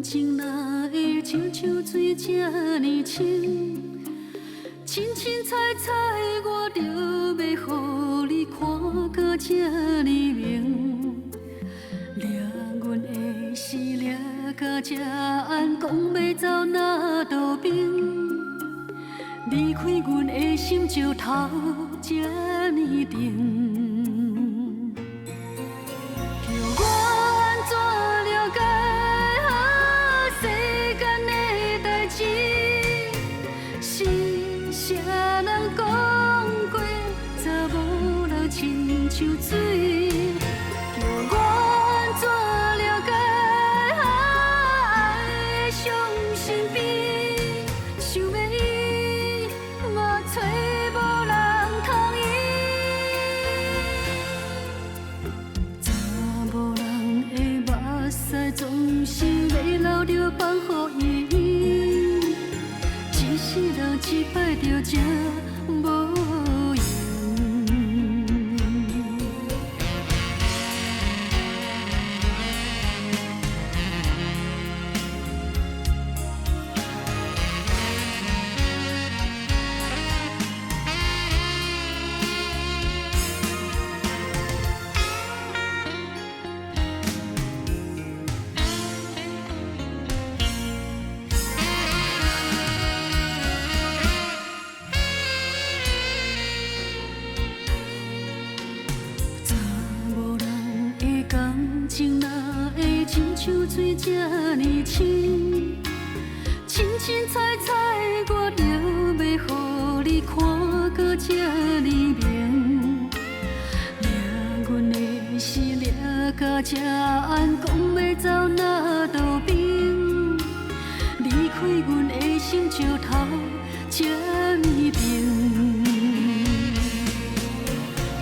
情哪会亲像水这呢清？清清彩彩，我着要予你看个这呢明。掠阮的心，掠到这暗，讲要走哪道边？离开阮的心，石头这呢重。叫我安怎了解世间的代志？是啥人讲过，查某人亲像水？叫我安怎了解爱的伤心悲？想要伊，嘛找无人通医。查某人的目屎总是要流着放予伊。一世人一摆着这无用。查某人的感情哪会亲像水这呢清？清清彩彩，我着要予你看个这呢明。掠阮的心，掠到这暗，讲要走哪道边？离开阮的心，石头这呢重。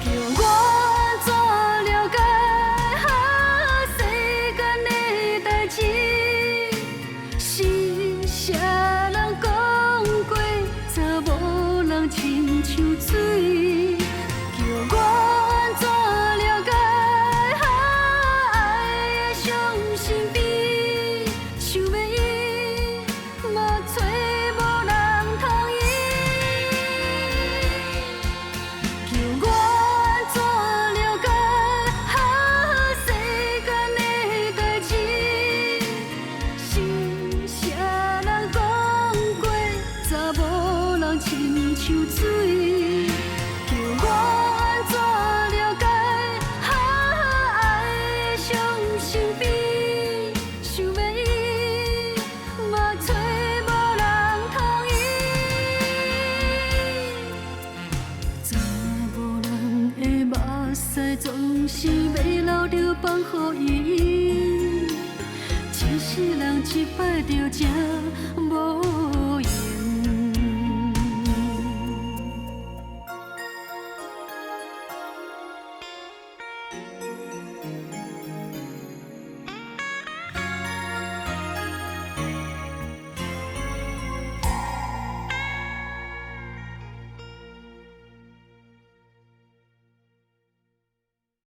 叫我安怎了解世间的代志？是啥人讲过，查某人亲像水？叫我安怎了解爱的伤心悲？想要伊，嘛找无人通医。叫我安怎了解世间的代志？是啥人讲过，查某人亲像水？叫我安怎了解爱的伤心悲？想要伊，嘛找无人通医。查某人的目屎总是要流着放予伊。一世人一摆着这无用。